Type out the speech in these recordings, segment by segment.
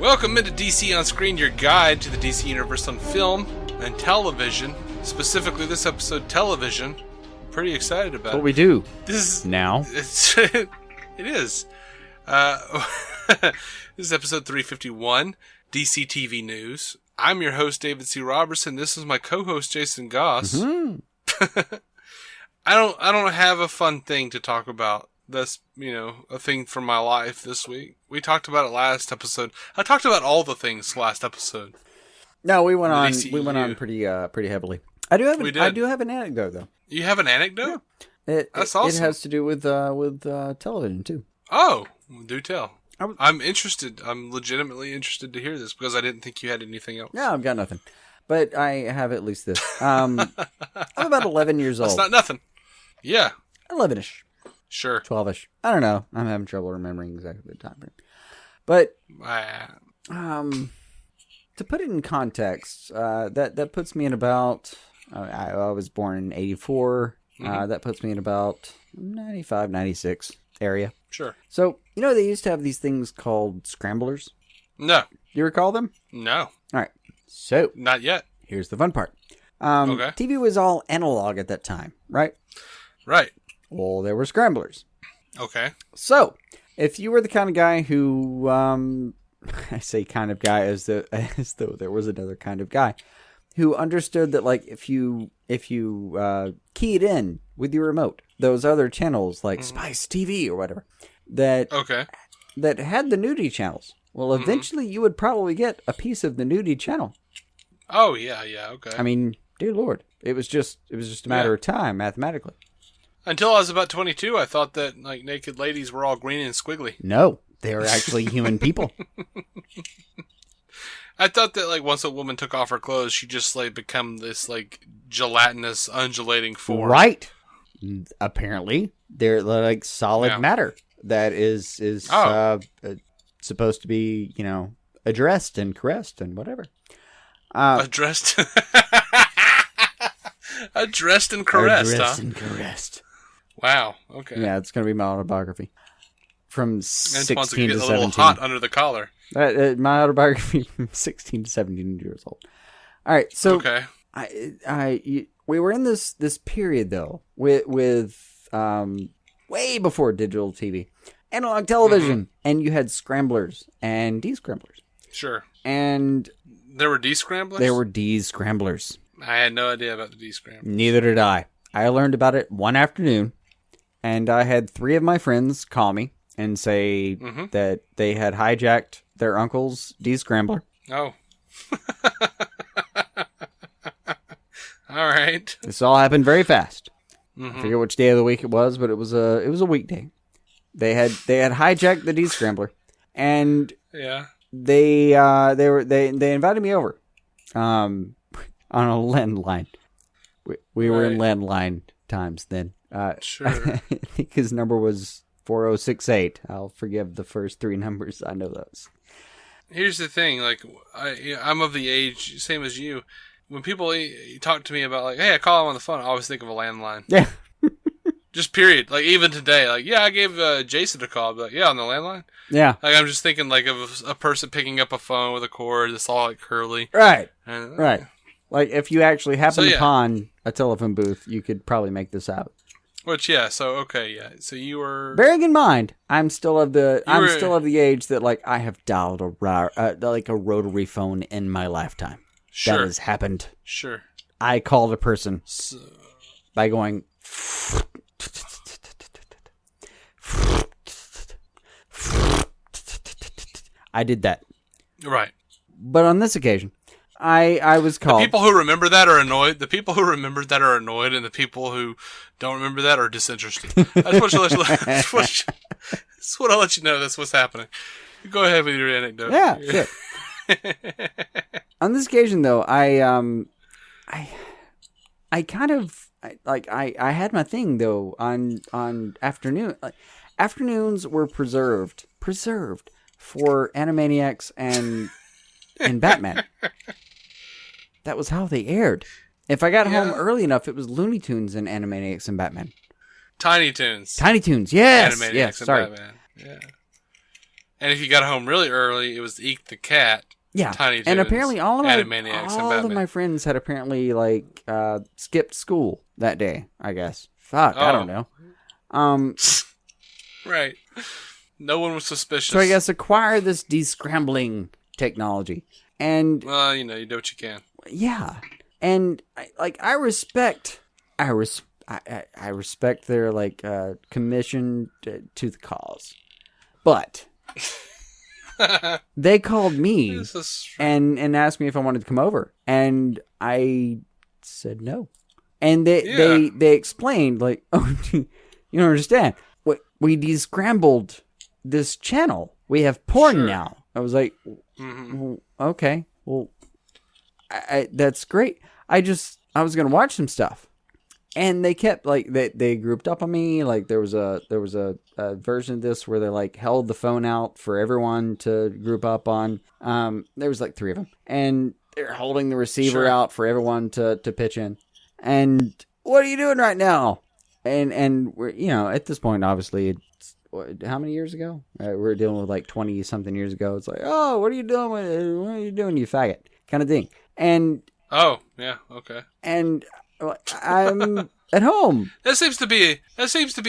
Welcome into DC On Screen, your guide to the DC Universe on film and television. Specifically, this episode, television. I'm pretty excited about That's what we do. This is now. It is. This is episode 351, DCTV News. I'm your host, David C. Robertson. This is my co-host, Jason Goss. Mm-hmm. I don't have a fun thing to talk about. That's, a thing from my life this week. We talked about it last episode. I talked about all the things last episode. No, we went on pretty heavily. I do have an anecdote though. You have an anecdote? Yeah. That's awesome. It has to do with television too. Oh, do tell. I'm interested. I'm legitimately interested to hear this because I didn't think you had anything else. No, I've got nothing. But I have at least this. I'm about 11 years old. That's not nothing. Yeah. 11-ish. Sure. 12-ish. I don't know. I'm having trouble remembering exactly the time frame. But to put it in context, that puts me in about I was born in 84. Mm-hmm. That puts me in about 95, 96 area. Sure. So, they used to have these things called scramblers? No. You recall them? No. All right. So. Not yet. Here's the fun part. Okay. TV was all analog at that time, right? Right. Well, there were scramblers. Okay. So, if you were the kind of guy who, I say kind of guy as though there was another kind of guy, who understood that, like, if you keyed in with your remote, those other channels, like Spice TV or whatever, that had the nudie channels, well, eventually you would probably get a piece of the nudie channel. Oh, yeah, okay. I mean, dear Lord, it was just a matter of time, mathematically. Until I was about 22, I thought that, like, naked ladies were all green and squiggly. No, they were actually human people. I thought that, like, once a woman took off her clothes, she just, like, become this, like, gelatinous, undulating form. Right. Apparently, they're, like, solid matter that is supposed to be, addressed and caressed and whatever. Addressed? Addressed and caressed, Addressed and caressed. Wow, okay. Yeah, it's going to be my autobiography. From 16 to 17. A little hot under the collar. My autobiography from 16 to 17 years old. All right, so okay. We were in this period, though, with way before digital TV. Analog television. And you had scramblers and D-scramblers. Sure. And there were D-scramblers? There were D-scramblers. I had no idea about the D-scramblers. Neither did I. I learned about it one afternoon, and I had 3 of my friends call me and say that they had hijacked their uncle's D-scrambler. Oh. All right. This all happened very fast. I forget which day of the week it was, but it was a weekday. They had hijacked the D-scrambler, and they invited me over on a landline. We were in landline times then. Sure. I think his number was 4068. I'll forgive the first 3 numbers. I know those. Here's the thing. Like, I'm of the age, same as you. When people talk to me about, like, hey, I call him on the phone, I always think of a landline. Yeah. Just period. Like, even today, like, yeah, I gave Jason a call, but yeah, on the landline. Yeah. Like, I'm just thinking, like, of a person picking up a phone with a cord that's all, like, curly. Right. And, right. Like, if you actually happened upon a telephone booth, you could probably make this out. Which, yeah, so, okay, yeah. So you were... Bearing in mind, I'm still of the age that, like, I have dialed a rotary phone in my lifetime. Sure. That has happened. Sure. I called a person by going... I did that. Right. But on this occasion... I was called. The people who remember that are annoyed. The people who remember that are annoyed, and the people who don't remember that are disinterested. That's what I'll let you know. That's what's happening. Go ahead with your anecdote. Yeah, sure. On this occasion, though, I kind of I had my thing though on afternoon. Afternoons were preserved for Animaniacs and Batman. That was how they aired. If I got home early enough, it was Looney Tunes and Animaniacs and Batman. Tiny Toons. Tiny Toons, yes. Animaniacs yes, and sorry. Batman. Yeah. And if you got home really early, it was Eek the Cat. Yeah, Tiny Toons, and apparently all of my friends had apparently like skipped school that day. I guess. Fuck, I don't know. Right. No one was suspicious. So I guess acquire this descrambling technology, and well, you do what you can. Yeah, and I respect their like commission to the cause, but. They called me and asked me if I wanted to come over, and I said no. And they explained like, oh, you don't understand. We descrambled this channel. We have porn now. I was like, well, okay, well, that's great. I was gonna watch some stuff. And they kept like they grouped up on me. Like there was a version of this where they like held the phone out for everyone to group up on. There was like 3 of them, and they're holding the receiver out for everyone to pitch in. And what are you doing right now? And we're at this point obviously it's how many years ago? We're dealing with like 20 something years ago. It's like, oh, what are you doing? What are you doing, you faggot? Kind of thing. And oh yeah, okay. And I'm at home. That seems to be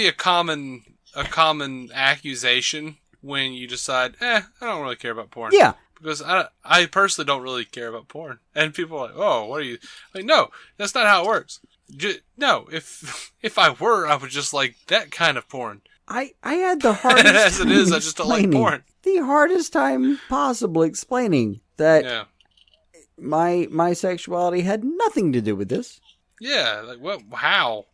a common accusation when you decide, I don't really care about porn. Yeah. Because I personally don't really care about porn. And people are like, oh, what are you... Like, no, that's not how it works. No, if I were, I would just like that kind of porn. I had the hardest as it is, I just don't like porn. The hardest time possible explaining that my sexuality had nothing to do with this. Yeah, like what? How?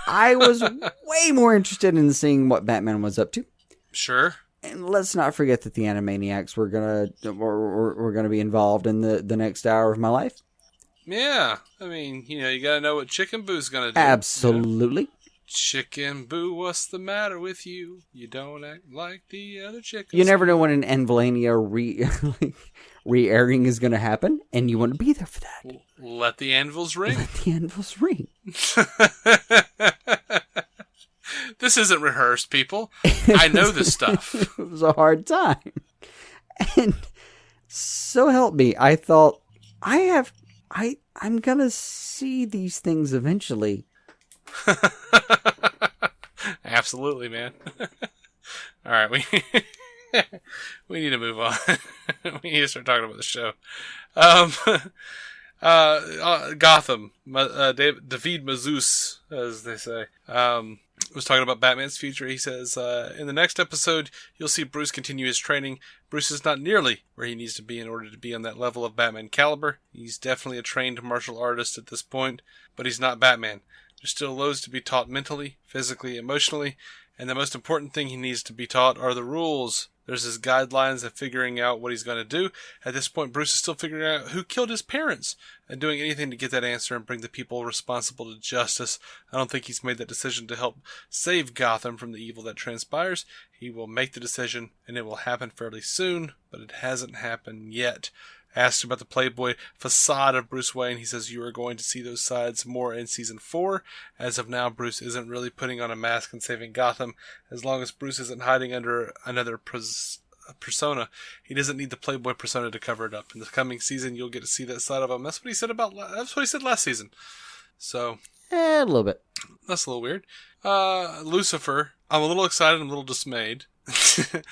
I was way more interested in seeing what Batman was up to. Sure. And let's not forget that the Animaniacs were gonna be involved in the next hour of my life. Yeah, I mean, you gotta know what Chicken Boo's gonna do. Absolutely. Chicken Boo, what's the matter with you? You don't act like the other chickens. You never know when an Envolania re-airing is going to happen, and you want to be there for that. Let the anvils ring. Let the anvils ring. This isn't rehearsed, people. I know this stuff. It was a hard time. And so help me, I thought, I'm going to see these things eventually. Absolutely, man. All right, we need to move on. We need to start talking about the show. Gotham, David Mazouz, as they say, was talking about Batman's future. He says, in the next episode, you'll see Bruce continue his training. Bruce is not nearly where he needs to be in order to be on that level of Batman caliber. He's definitely a trained martial artist at this point, but he's not Batman. There's still loads to be taught mentally, physically, emotionally, and the most important thing he needs to be taught are the rules. There's his guidelines of figuring out what he's going to do. At this point, Bruce is still figuring out who killed his parents and doing anything to get that answer and bring the people responsible to justice. I don't think he's made that decision to help save Gotham from the evil that transpires. He will make the decision, and it will happen fairly soon, but it hasn't happened yet. Asked about the Playboy facade of Bruce Wayne, he says you are going to see those sides more in Season 4. As of now, Bruce isn't really putting on a mask and saving Gotham. As long as Bruce isn't hiding under another persona, he doesn't need the Playboy persona to cover it up. In the coming season, you'll get to see that side of him. That's what he said last season. So, a little bit. That's a little weird. Lucifer, I'm a little excited, I'm a little dismayed. The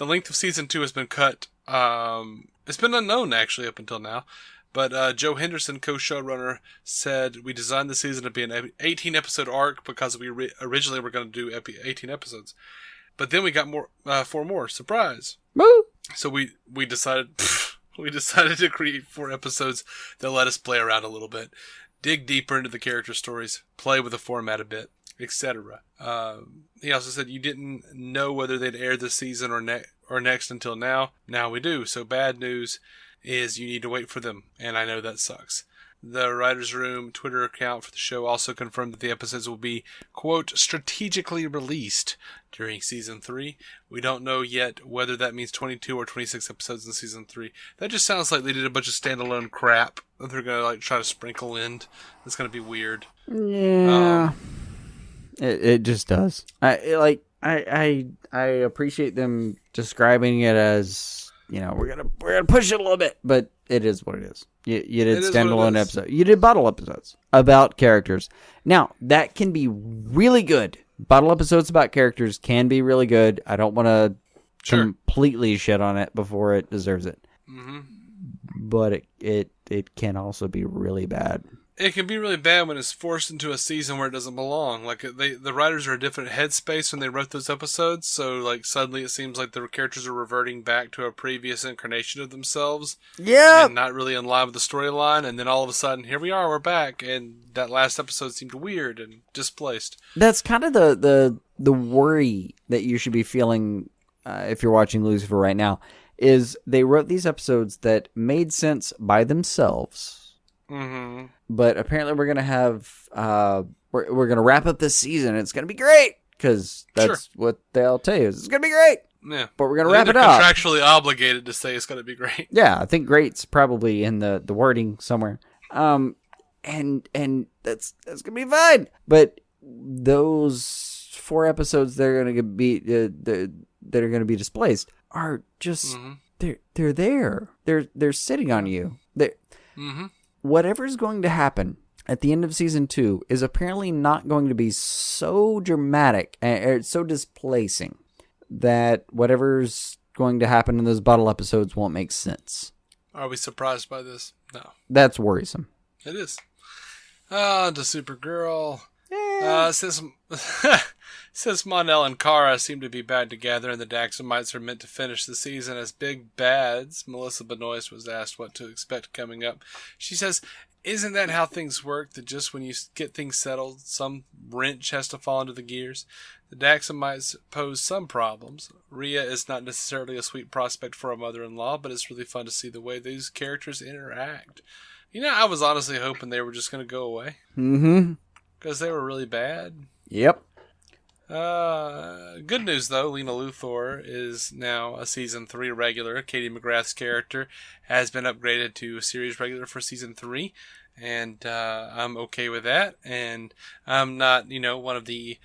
length of Season 2 has been cut. It's been unknown, actually, up until now. But Joe Henderson, co-showrunner, said we designed the season to be an 18-episode arc because we originally were going to do 18 episodes. But then we got 4 more. Surprise! Woo! So we decided to create 4 episodes that let us play around a little bit, dig deeper into the character stories, play with the format a bit, etc. He also said you didn't know whether they'd air this season or next until now. Now we do. So bad news is you need to wait for them, and I know that sucks. The Writers' Room Twitter account for the show also confirmed that the episodes will be, quote, strategically released during Season 3. We don't know yet whether that means 22 or 26 episodes in Season 3. That just sounds like they did a bunch of standalone crap that they're going to try to sprinkle in. It's going to be weird. Yeah. It just does. I appreciate them describing it as, we're gonna push it a little bit, but it is what it is. You did standalone episodes. You did bottle episodes about characters. Now, that can be really good. Bottle episodes about characters can be really good. I don't want to completely shit on it before it deserves it. Mm-hmm. But it can also be really bad. It can be really bad when it's forced into a season where it doesn't belong. Like, the writers are a different headspace when they wrote those episodes, so, like, suddenly it seems like the characters are reverting back to a previous incarnation of themselves. Yeah! And not really in line with the storyline, and then all of a sudden, here we are, we're back, and that last episode seemed weird and displaced. That's kind of the worry that you should be feeling if you're watching Lucifer right now, is they wrote these episodes that made sense by themselves. Mm-hmm. But apparently we're going to have, we're going to wrap up this season. It's going to be great. Because that's what they'll tell you. It's going to be great. Yeah. But we're going to wrap it up. They're contractually obligated to say it's going to be great. Yeah. I think great's probably in the wording somewhere. And that's going to be fine. But those 4 episodes that are going to be, that are going to be displaced are just, they're there. They're sitting on you. Whatever's going to happen at the end of season 2 is apparently not going to be so dramatic and so displacing that whatever's going to happen in those bottle episodes won't make sense. Are we surprised by this? No. That's worrisome. It is. To Supergirl. Since Mon-El and Kara seem to be bad together and the Daxamites are meant to finish the season as big bads, Melissa Benoist was asked what to expect coming up. She says, isn't that how things work, that just when you get things settled, some wrench has to fall into the gears? The Daxamites pose some problems. Rhea is not necessarily a sweet prospect for a mother-in-law, but it's really fun to see the way these characters interact. I was honestly hoping they were just going to go away. Mm-hmm. Because they were really bad. Yep. Good news, though. Lena Luthor is now a Season 3 regular. Katie McGrath's character has been upgraded to a series regular for Season 3. And I'm okay with that. And I'm not, one of the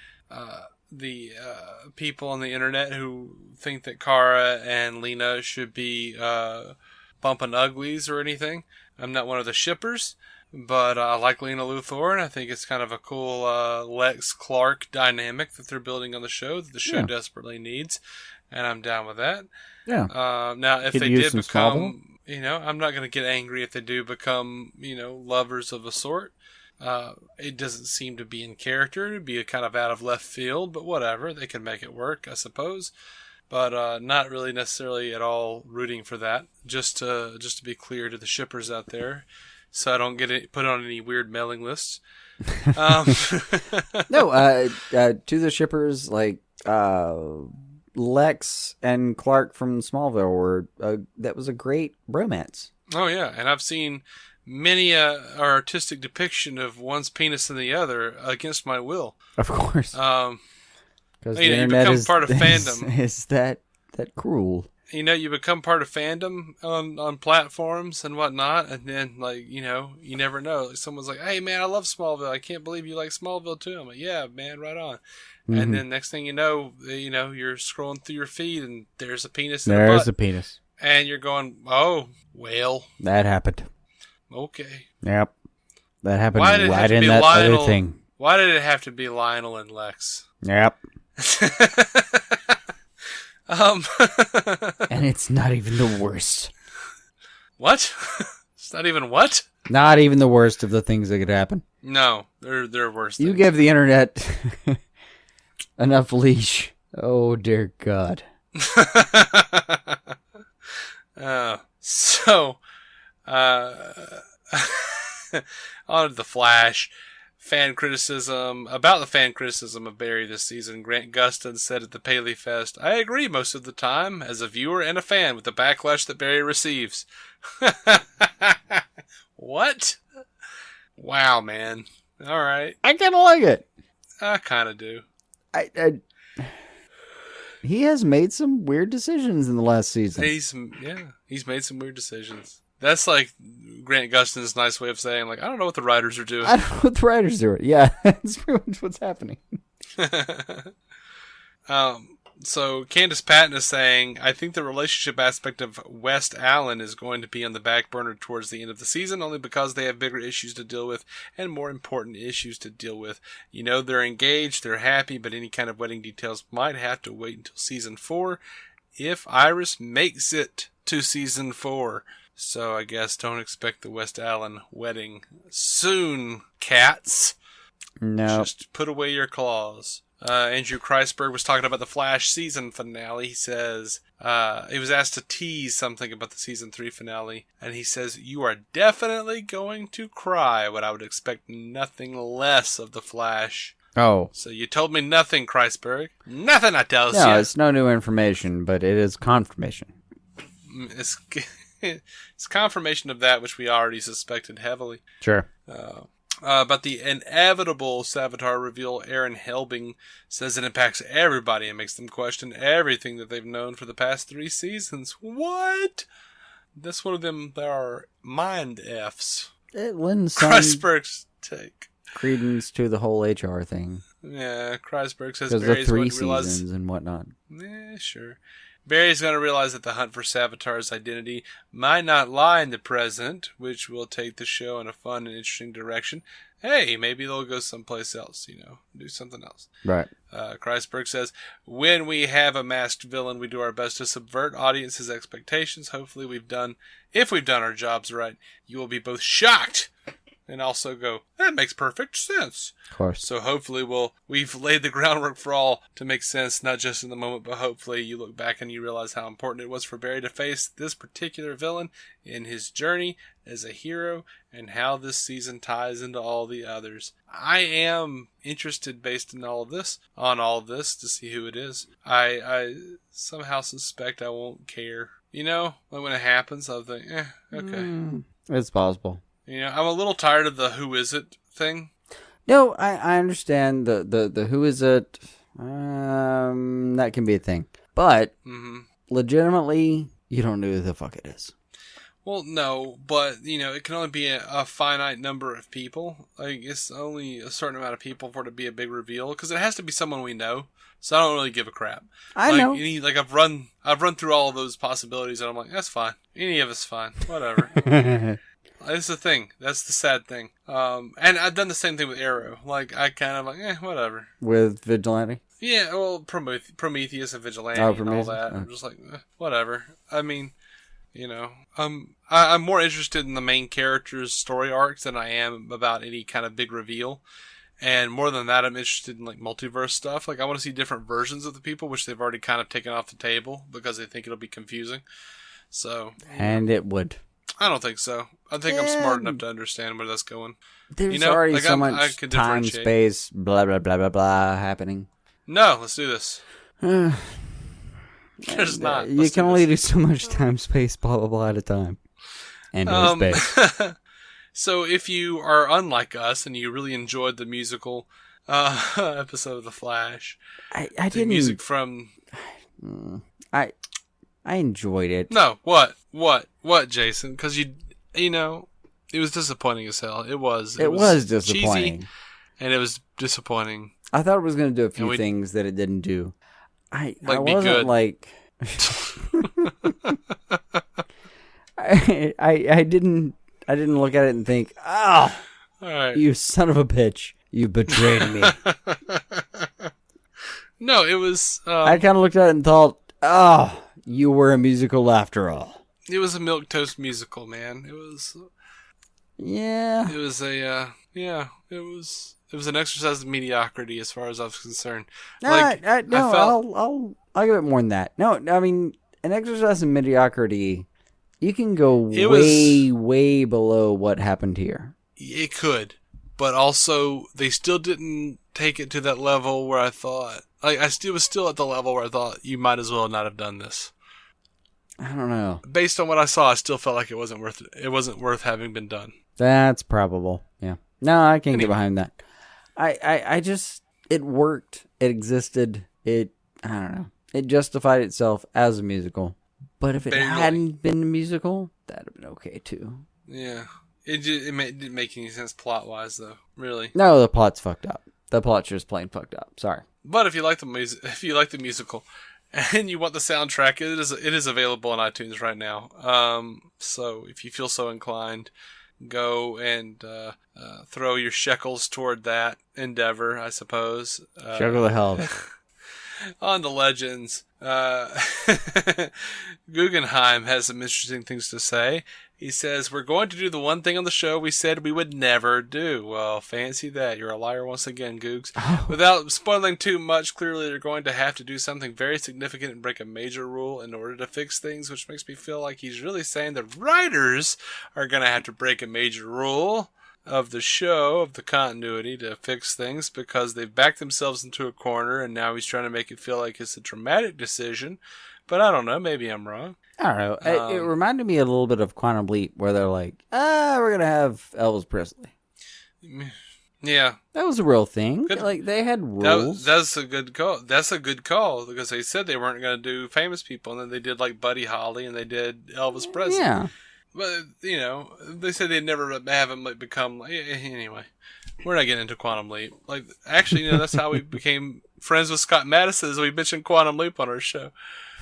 people on the internet who think that Kara and Lena should be bumping uglies or anything. I'm not one of the shippers. But I like Lena Luthor, and I think it's kind of a cool Lex Clark dynamic that they're building on the show that the show desperately needs, and I'm down with that. Yeah. Now, if they did become, I'm not going to get angry if they do become, lovers of a sort. It doesn't seem to be in character, to be a kind of out of left field, but whatever, they can make it work, I suppose. But not really necessarily at all rooting for that. Just to be clear to the shippers out there. So I don't get put on any weird mailing lists. No, to the shippers, like Lex and Clark from Smallville were that was a great bromance. Oh yeah, and I've seen many artistic depiction of one's penis and the other against my will. Of course, because you become part of fandom. Is that cruel? You become part of fandom on platforms and whatnot, and then, you never know. Like, someone's like, hey, man, I love Smallville. I can't believe you like Smallville, too. I'm like, yeah, man, right on. Mm-hmm. And then next thing you know, you're scrolling through your feed, and there's a penis in the butt. There's a penis. And you're going, oh, well. That happened. Okay. Yep. That happened right in that other thing. Why did it have to be Lionel and Lex? Yep. And it's not even the worst. What? It's not even what? Not even the worst of the things that could happen. No, they're worse. You give the internet enough leash. Oh dear God. On to the Flash. About the fan criticism of Barry this season, Grant Gustin said at the Paley Fest, I agree most of the time, as a viewer and a fan, with the backlash that Barry receives. What? Wow, man. Alright. I kind of like it. I kind of do. He has made some weird decisions in the last season. He's made some weird decisions. That's like Grant Gustin's nice way of saying, I don't know what the writers are doing. I don't know what the writers are doing. Yeah, that's pretty much what's happening. So Candace Patton is saying, I think the relationship aspect of West Allen is going to be on the back burner towards the end of the season, only because they have bigger issues to deal with and more important issues to deal with. You know, they're engaged, they're happy, but any kind of wedding details might have to wait until season 4 if Iris makes it to season 4. So I guess don't expect the West Allen wedding soon, cats. No. Just put away your claws. Andrew Kreisberg was talking about the Flash season finale. He says, he was asked to tease something about the season 3 finale, and he says, you are definitely going to cry, but I would expect nothing less of the Flash. Oh. So you told me nothing, Kreisberg. Nothing I tells you. No, it's no new information, but it is confirmation. It's confirmation of that which we already suspected heavily. Sure. But the inevitable Savitar reveal, Aaron Helbing says it impacts everybody and makes them question everything that they've known for the past 3 seasons. What? That's one of them. There are mind Fs. It lends some Kreisberg's take. credence to the whole HR thing. Yeah, Kreisberg says Because the Barry's 3 going to realize. seasons and whatnot. Sure. Barry's going to realize that the hunt for Savitar's identity might not lie in the present, which will take the show in a fun and interesting direction. Hey, maybe they'll go someplace else, do something else. Right. Kreisberg says, when we have a masked villain, we do our best to subvert audiences' expectations. Hopefully if we've done our jobs right, you will be both shocked and also go, that makes perfect sense. Of course. So hopefully we've laid the groundwork for all to make sense, not just in the moment, but hopefully you look back and you realize how important it was for Barry to face this particular villain in his journey as a hero and how this season ties into all the others. I am interested based on all of this to see who it is. I somehow suspect I won't care. Like when it happens, I'll think, okay. It's possible. I'm a little tired of the who is it thing. No, I understand the who is it. That can be a thing. But, legitimately, you don't know who the fuck it is. Well, no, but, it can only be a finite number of people. Like, it's only a certain amount of people for it to be a big reveal, because it has to be someone we know. So I don't really give a crap. I know. I've run through all of those possibilities, and I'm like, that's fine. Any of it's fine. Whatever. That's the thing. That's the sad thing. And I've done the same thing with Arrow. Like, I kind of whatever. With Vigilante? Yeah, well, Prometheus and Vigilante and all that. I'm just like, whatever. I mean, I'm more interested in the main character's story arcs than I am about any kind of big reveal. And more than that, I'm interested in multiverse stuff. Like, I want to see different versions of the people, which they've already kind of taken off the table because they think it'll be confusing. So. And it would. I don't think so. I think I'm smart enough to understand where that's going. There's already so much time, space, blah, blah, blah, blah, blah happening. No, let's do this. There's not. You can only do so much time, space, blah, blah, blah at a time. And space. So if you are unlike us and you really enjoyed the musical episode of The Flash, I didn't. Music from... I enjoyed it. No, what, Jason? Because it was disappointing as hell. It was disappointing, cheesy, and it was disappointing. I thought it was going to do a few things that it didn't do. I wasn't be good. like. I didn't look at it and think, all right, you son of a bitch, you betrayed me. No, it was. I kind of looked at it and thought, you were a musical after all. It was a milquetoast musical, man. It was. Yeah. It was a. It was an exercise of mediocrity as far as I was concerned. I'll give it more than that. No, I mean, an exercise in mediocrity, you can go way below what happened here. It could, but also they still didn't take it to that level where I thought, it was still at the level where I thought you might as well not have done this. I don't know. Based on what I saw, I still felt like it wasn't worth having been done. That's probable. Yeah. No, I can't get behind that. I just, it worked. It existed. I don't know. It justified itself as a musical. But if it hadn't been a musical, that'd have been okay too. Yeah. It didn't make any sense plot-wise, though. Really. No, the plot's fucked up. The plot's just plain fucked up. Sorry. But if you like the musical, and you want the soundtrack, it is available on iTunes right now. So if you feel so inclined, go and throw your shekels toward that endeavor, I suppose. Shekel the hell. On to Legends. Guggenheim has some interesting things to say. He says, we're going to do the one thing on the show we said we would never do. Well, fancy that. You're a liar once again, Guggs. Oh. Without spoiling too much, clearly they're going to have to do something very significant and break a major rule in order to fix things, which makes me feel like he's really saying the writers are going to have to break a major rule of the show, of the continuity, to fix things, because they've backed themselves into a corner, and now he's trying to make it feel like it's a dramatic decision. But I don't know, maybe I'm wrong. I don't know. It reminded me a little bit of Quantum Leap, where they're like, we're going to have Elvis Presley. Yeah. That was a real thing. Good. Like, they had rules. That's a good call. That's a good call, because they said they weren't going to do famous people, and then they did, like, Buddy Holly, and they did Elvis Presley. Yeah. But, they said they'd never have him, like, become... Anyway, we're not getting into Quantum Leap. Like, actually, that's how we became friends with Scott Madison, is we mentioned Quantum Leap on our show.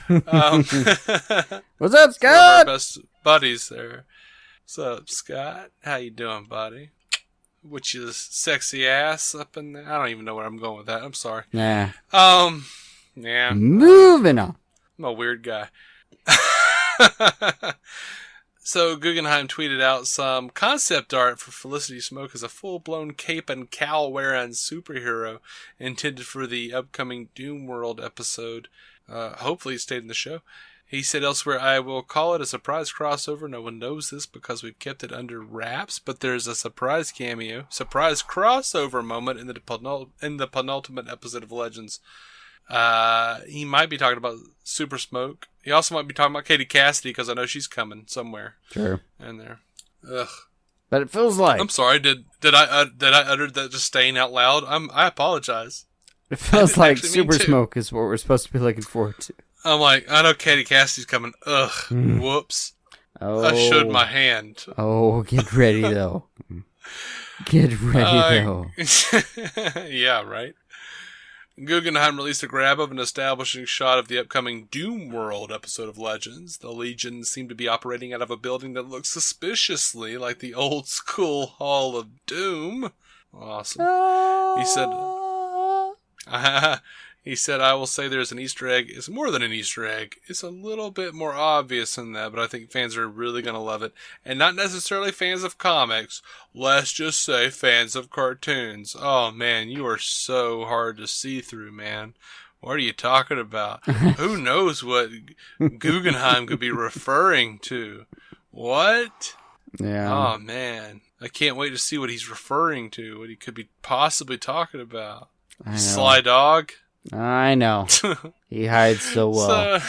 What's up, One of our Scott? best buddies there. What's up, Scott? How you doing, buddy? With your sexy ass up in there. I don't even know where I'm going with that. I'm sorry. Yeah. Yeah. Moving on. I'm a weird guy. So Guggenheim tweeted out some concept art for Felicity Smoak as a full-blown cape and cowl-wearing superhero intended for the upcoming Doomworld episode. Hopefully it stayed in the show. He said elsewhere, I will call it a surprise crossover. No one knows this because we've kept it under wraps, but there's a surprise crossover moment in the penultimate episode of Legends. He might be talking about Super Smoak. He also might be talking about Katie Cassidy, because I know she's coming somewhere. Sure. In there. Ugh. But it feels like... I'm sorry, did I utter that disdain out loud? I apologize. It feels like Super Smoak is what we're supposed to be looking forward to. I'm like, I know Katie Cassidy's coming. Ugh. Whoops. Oh. I showed my hand. Oh, get ready, though. Get ready, though. Yeah, right? Guggenheim released a grab of an establishing shot of the upcoming Doomworld episode of Legends. The Legion seemed to be operating out of a building that looks suspiciously like the old school Hall of Doom. Awesome. He said, I will say there's an Easter egg. It's more than an Easter egg. It's a little bit more obvious than that, but I think fans are really going to love it. And not necessarily fans of comics. Let's just say fans of cartoons. Oh, man, you are so hard to see through, man. What are you talking about? Who knows what Guggenheim could be referring to? What? Yeah. Oh, man. I can't wait to see what he's referring to, what he could be possibly talking about. Sly Dog? I know. He hides so well.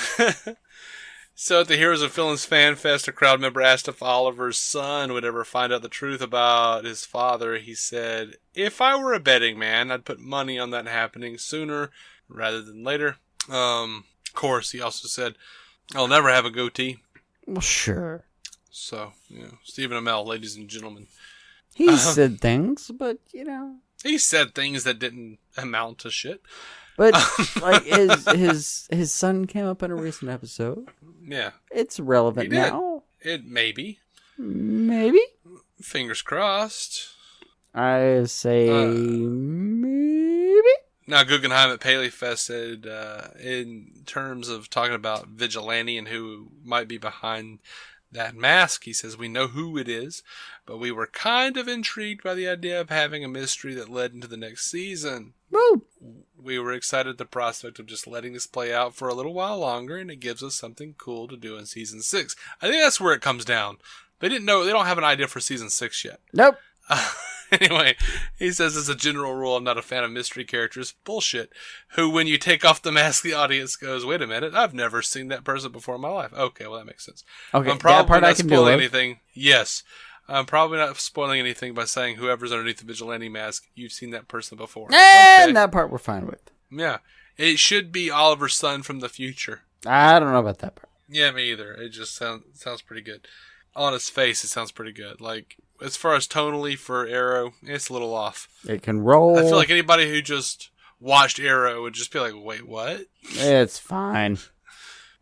So at the Heroes of Villains Fan Fest, a crowd member asked if Oliver's son would ever find out the truth about his father. He said, if I were a betting man, I'd put money on that happening sooner rather than later. Of course, he also said, I'll never have a goatee. Well, sure. So, Stephen Amell, ladies and gentlemen. He said things, but, He said things that didn't amount to shit. But like his son came up in a recent episode. Yeah, it's relevant now. It maybe. Fingers crossed. I say maybe. Now Guggenheim at Paley Fest said, in terms of talking about Vigilante and who might be behind that mask, he says, we know who it is, but we were kind of intrigued by the idea of having a mystery that led into the next season. Woo! We were excited at the prospect of just letting this play out for a little while longer, and it gives us something cool to do in season 6. I think that's where it comes down. They don't have an idea for season 6 yet. Nope. Anyway, he says, as a general rule, I'm not a fan of mystery characters. Bullshit. Who, when you take off the mask, the audience goes, wait a minute, I've never seen that person before in my life. Okay, well, that makes sense. Okay, I'm probably that part not I can spoiling do anything. Yes. I'm probably not spoiling anything by saying whoever's underneath the Vigilante mask, you've seen that person before. And that part we're fine with. Yeah. It should be Oliver's son from the future. I don't know about that part. Yeah, me either. It just sounds pretty good. On his face, it sounds pretty good. Like, as far as tonally for Arrow, it's a little off. It can roll. I feel like anybody who just watched Arrow would just be like, wait, what? It's fine.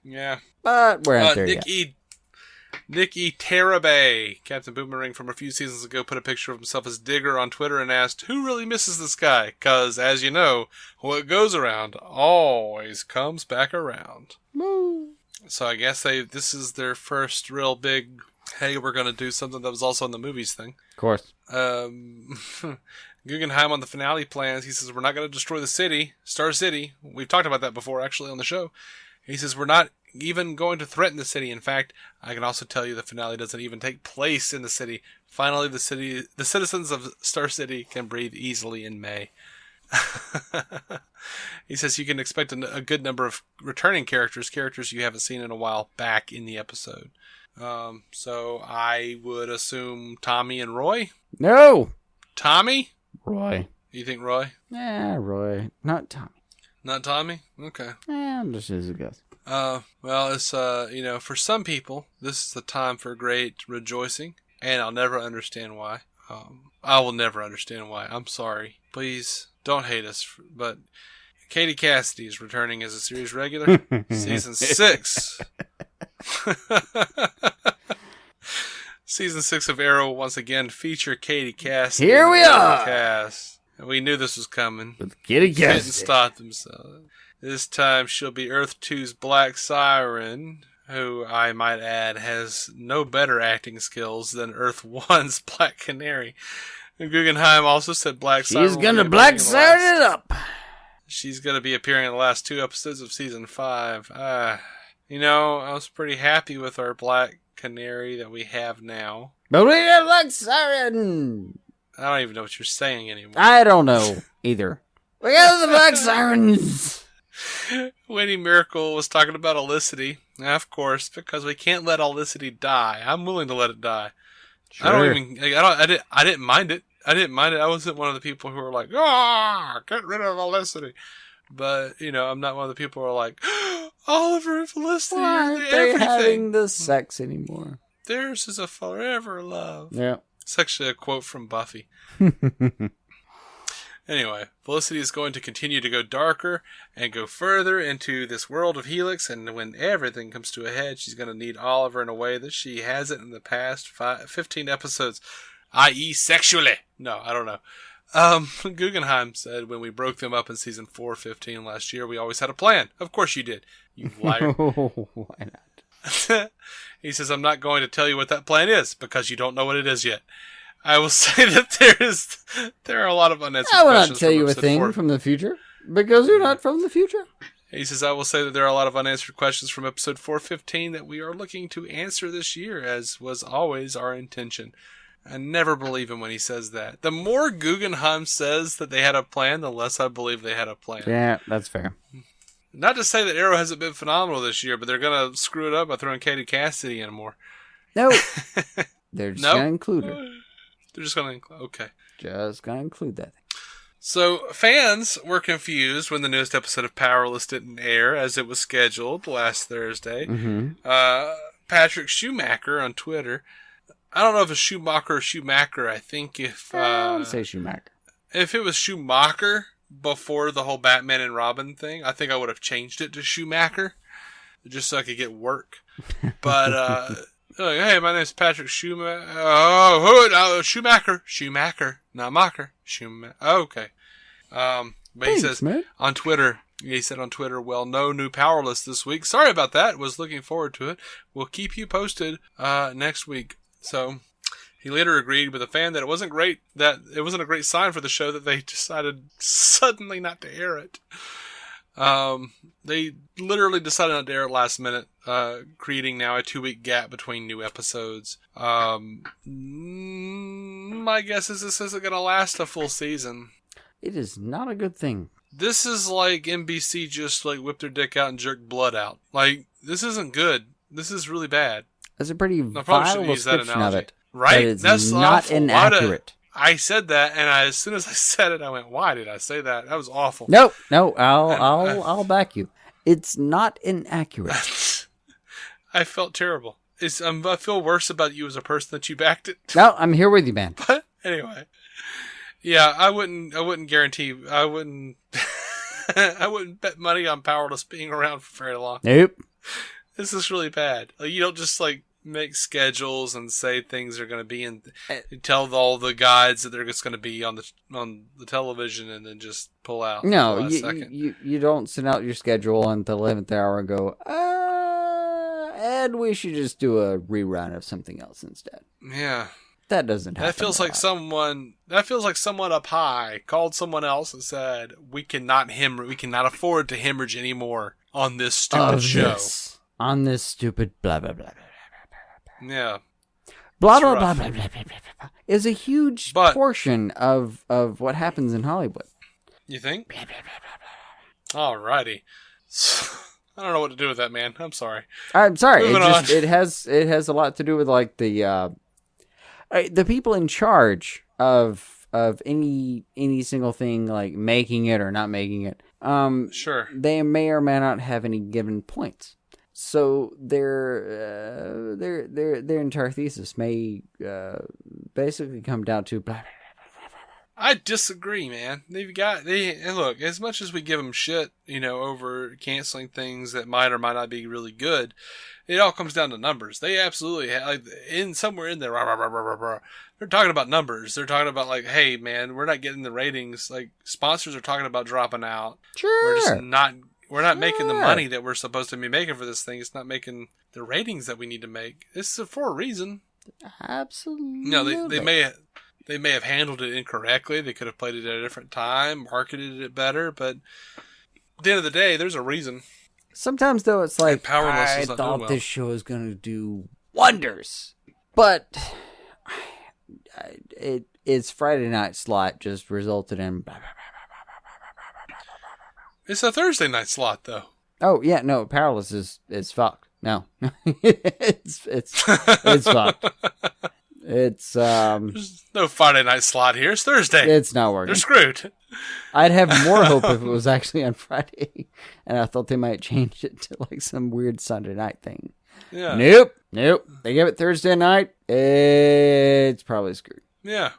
Yeah. But we're not there yet. Nick E. Terabay, Captain Boomerang from a few seasons ago, put a picture of himself as Digger on Twitter and asked, who really misses this guy? Because, as you know, what goes around always comes back around. Woo. So I guess this is their first real big, hey, we're going to do something that was also in the movies thing. Of course. Guggenheim on the finale plans, he says, we're not going to destroy the city, Star City. We've talked about that before, actually, on the show. He says, we're not even going to threaten the city. In fact, I can also tell you the finale doesn't even take place in the city. Finally, the citizens of Star City can breathe easily in May. He says you can expect a good number of returning characters you haven't seen in a while, back in the episode. So I would assume Tommy and Roy? No! Tommy? Roy. You think Roy? Yeah, Roy. Not Tommy. Not Tommy? Okay. I'm just as a guess. Well, it's, for some people, this is the time for great rejoicing, and I'll never understand why. I will never understand why. I'm sorry. Please, don't hate us, but Katie Cassidy is returning as a series regular. Season 6. Season 6 of Arrow will once again feature Katie Cassidy. Here we are! Cast. And we knew this was coming. With Katie Cassidy. Didn't stop themselves. This time she'll be Earth 2's Black Siren, who, I might add, has no better acting skills than Earth 1's Black Canary. And Guggenheim also said Black Siren. She's gonna Black Siren it up. She's gonna be appearing in the last 2 episodes of Season 5. I was pretty happy with our Black Canary that we have now. But we got Black Siren! I don't even know what you're saying anymore. I don't know either. We got the Black Sirens! Winnie Miracle was talking about Olicity. Of course, because we can't let Olicity die. I'm willing to let it die. Sure. I didn't mind it. I wasn't one of the people who were like, get rid of Olicity. But, I'm not one of the people who are like, Oliver and Felicity are they everything. Having the sex anymore? Theirs is a forever love. Yeah. It's actually a quote from Buffy. Anyway, Felicity is going to continue to go darker and go further into this world of Helix, and when everything comes to a head, she's going to need Oliver in a way that she hasn't in the past 15 episodes, i.e. sexually. No, I don't know. Guggenheim said when we broke them up in season 415 last year, we always had a plan. Of course you did, you liar. Why not? He says, I'm not going to tell you what that plan is, because you don't know what it is yet. I will say that there are a lot of unanswered questions. I will not tell you a thing from the future, because you're not from the future. He says, I will say that there are a lot of unanswered questions from episode 415 that we are looking to answer this year, as was always our intention. I never believe him when he says that. The more Guggenheim says that they had a plan, the less I believe they had a plan. Yeah, that's fair. Not to say that Arrow hasn't been phenomenal this year, but they're going to screw it up by throwing Katie Cassidy in more. No. They're just going to include her. They're just going to include... Okay. Just going to include that thing. So, fans were confused when the newest episode of Powerless didn't air, as it was scheduled last Thursday. Mm-hmm. Patrick Schumacher on Twitter... I don't know if it's Schumacher or Schumacher. I think if... I would say Schumacher. If it was Schumacher before the whole Batman and Robin thing, I think I would have changed it to Schumacher, just so I could get work. But, like, hey, my name's Patrick Schumacher. Schumacher. Not Macher. Schumacher. Oh, okay. But Thanks, he says man. on Twitter, well, no new Powerless this week. Sorry about that. Was looking forward to it. We'll keep you posted next week. So he later agreed with a fan that it wasn't a great sign for the show that they decided suddenly not to air it. They literally decided not to air it last minute, creating now a 2-week gap between new episodes. My guess is this isn't going to last a full season. It is not a good thing. This is like NBC just like whipped their dick out and jerked blood out. Like, this isn't good. This is really bad. That's a pretty vile description of it. Right? That's not awful. inaccurate. I said that, and as soon as I said it, I went, "Why did I say that? That was awful." No, I'll back you. It's not inaccurate. I felt terrible. I feel worse about you as a person that you backed it. No, I'm here with you, man. But anyway, yeah, I wouldn't guarantee. I wouldn't. I wouldn't bet money on Powerless being around for very long. Nope. This is really bad. Like, you don't just like make schedules and say things are going to be in. You tell all the guides that they're just going to be on the television, and then just pull out. No, you don't send out your schedule on the 11th hour and go, and we should just do a rerun of something else instead. Yeah. That doesn't happen. That feels like someone up high called someone else and said, we cannot afford to hemorrhage anymore on this stupid show. On this stupid blah blah blah blah blah blah. Yeah. Blah blah blah blah blah blah blah is a huge portion of what happens in Hollywood. You think? Alrighty. I don't know what to do with that, man. I'm sorry. It has a lot to do with like the people in charge of any single thing, like making it or not making it. Sure. They may or may not have any given points. So their entire thesis may basically come down to blah, blah, blah, blah, blah. I disagree, man. And look, as much as we give them shit, over canceling things that might or might not be really good, it all comes down to numbers. They absolutely somewhere in there, rah, rah, rah, rah, rah, rah, they're talking about numbers. They're talking about like, hey, man, we're not getting the ratings. Like, sponsors are talking about dropping out. Sure. We're just not. We're not making the money that we're supposed to be making for this thing. It's not making the ratings that we need to make. It's for a reason. Absolutely. No, they may have handled it incorrectly. They could have played it at a different time, marketed it better. But at the end of the day, there's a reason. Sometimes, though, it's like, I thought this show was going to do wonders. But its Friday night slot just resulted in blah, blah, blah. It's a Thursday night slot, though. Oh yeah, no, Powerless is fucked. No, it's fucked. It's There's no Friday night slot here. It's Thursday. It's not working. They're screwed. I'd have more hope if it was actually on Friday, and I thought they might change it to like some weird Sunday night thing. Yeah. Nope. They give it Thursday night. It's probably screwed. Yeah.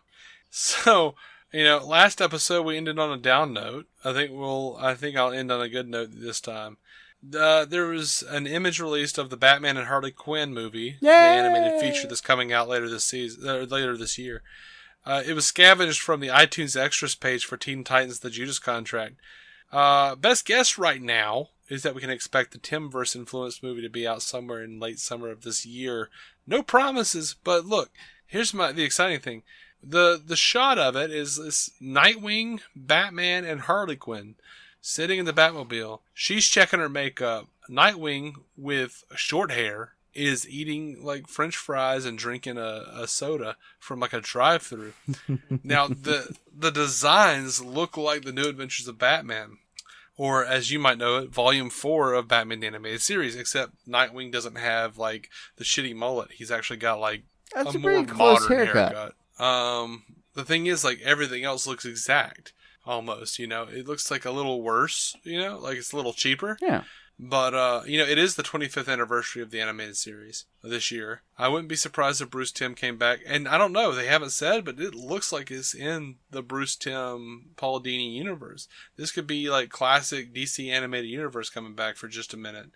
So. Last episode we ended on a down note. I think I'll end on a good note this time. There was an image released of the Batman and Harley Quinn movie, the animated feature that's coming out later this year. It was scavenged from the iTunes Extras page for Teen Titans: The Judas Contract. Best guess right now is that we can expect the Timverse influenced movie to be out somewhere in late summer of this year. No promises, but look, here's the exciting thing. The shot of it is this Nightwing, Batman, and Harley Quinn sitting in the Batmobile. She's checking her makeup. Nightwing, with short hair, is eating like French fries and drinking a soda from like a drive-thru. Now, the designs look like the New Adventures of Batman. Or, as you might know it, Volume 4 of Batman the Animated Series, except Nightwing doesn't have like the shitty mullet. He's actually got like a more modern haircut. The thing is, like, everything else looks exact, almost, it looks like a little worse, like it's a little cheaper. Yeah. But, it is the 25th anniversary of the animated series this year. I wouldn't be surprised if Bruce Timm came back, and I don't know, they haven't said, but it looks like it's in the Bruce Timm, Paul Dini universe. This could be like classic DC animated universe coming back for just a minute.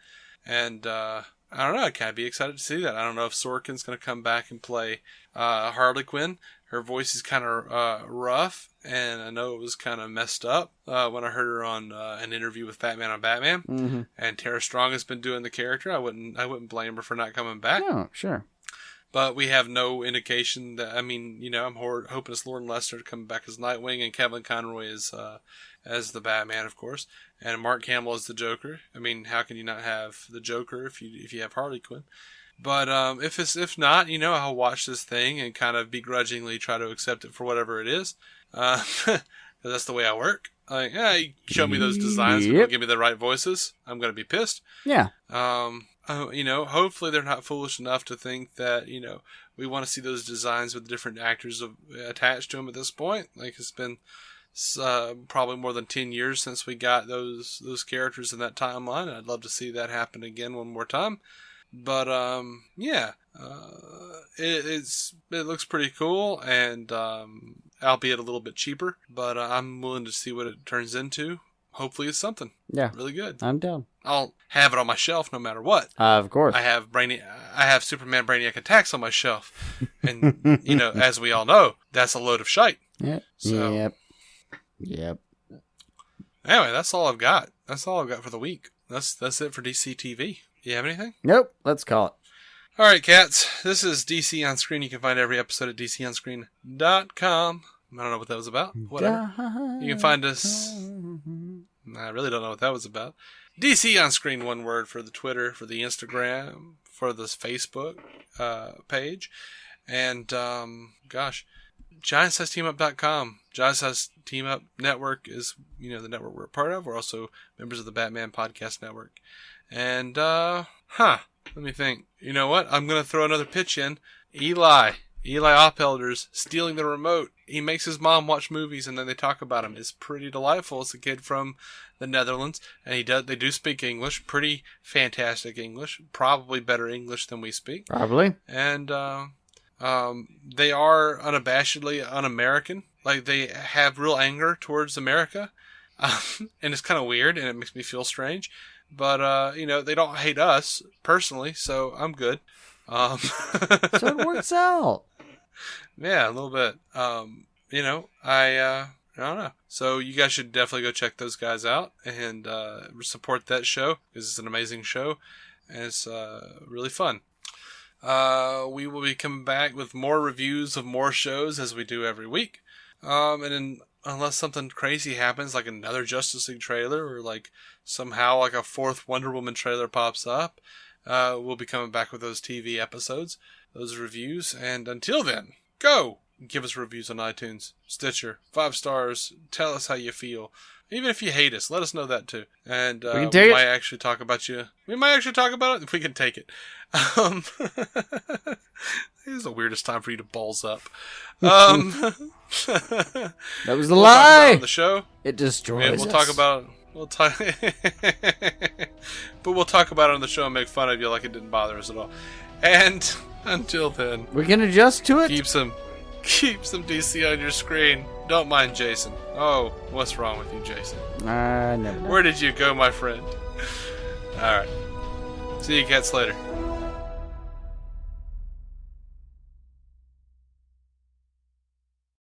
And, I don't know, I'd kind of be excited to see that. I don't know if Sorkin's going to come back and play Harley Quinn. Her voice is kind of rough, and I know it was kind of messed up when I heard her on an interview with Batman on Batman. Mm-hmm. And Tara Strong has been doing the character. I wouldn't blame her for not coming back. No, sure. But we have no indication that. I mean, I'm hoping it's Lauren Lester to come back as Nightwing, and Kevin Conroy as the Batman, of course, and Mark Hamill as the Joker. I mean, how can you not have the Joker if you have Harley Quinn? But if not, I'll watch this thing and kind of begrudgingly try to accept it for whatever it is. That's the way I work. Like, you show me those designs, but don't give me the right voices, I'm going to be pissed. Yeah. Hopefully they're not foolish enough to think that, we want to see those designs with different actors attached to them at this point. Like, it's been probably more than 10 years since we got those characters in that timeline. I'd love to see that happen again one more time. But, it looks pretty cool, and, albeit a little bit cheaper, but I'm willing to see what it turns into. hopefully it's something. Yeah. Really good. I'm down. I'll have it on my shelf no matter what. Of course. I have Superman Brainiac Attacks on my shelf. And, as we all know, that's a load of shite. Yep. So, Yep. Anyway, that's all I've got. That's all I've got for the week. That's it for DCTV. You have anything? Nope. Let's call it. All right, cats. This is DC On Screen. You can find every episode at dconscreen.com. I don't know what that was about. Whatever. You can find us... I really don't know what that was about. DC On Screen, one word, for the Twitter, for the Instagram, for the Facebook page. And, GiantSizeTeamUp.com. Giant Size Team Up Network is, the network we're a part of. We're also members of the Batman Podcast Network. And, let me think. You know what? I'm going to throw another pitch in. Eli Oppelders stealing the remote. He makes his mom watch movies and then they talk about him. It's pretty delightful. It's a kid from the Netherlands, and they do speak English. Pretty fantastic English. Probably better English than we speak. Probably. And they are unabashedly un-American. Like, they have real anger towards America. And it's kind of weird, and it makes me feel strange. But, they don't hate us personally, so I'm good. So it works out. Yeah, a little bit. I don't know. So you guys should definitely go check those guys out and support that show, because it's an amazing show and it's really fun. We will be coming back with more reviews of more shows as we do every week. And then unless something crazy happens, like another Justice League trailer or like somehow like a fourth Wonder Woman trailer pops up, we'll be coming back with those TV episodes, those reviews. And until then, go give us reviews on iTunes, Stitcher, 5 stars. Tell us how you feel. Even if you hate us, let us know that too. And we might actually talk about you. We might actually talk about it if we can take it. This is the weirdest time for you to balls up. That was the lie. On the show, it destroys. We'll talk about it. We'll talk, but we'll talk about it on the show and make fun of you like it didn't bother us at all. And until then, we can adjust to it. Keep some DC on your screen. Don't mind Jason. Oh, what's wrong with you, Jason? Never. Where did you go, my friend? All right. See you cats later.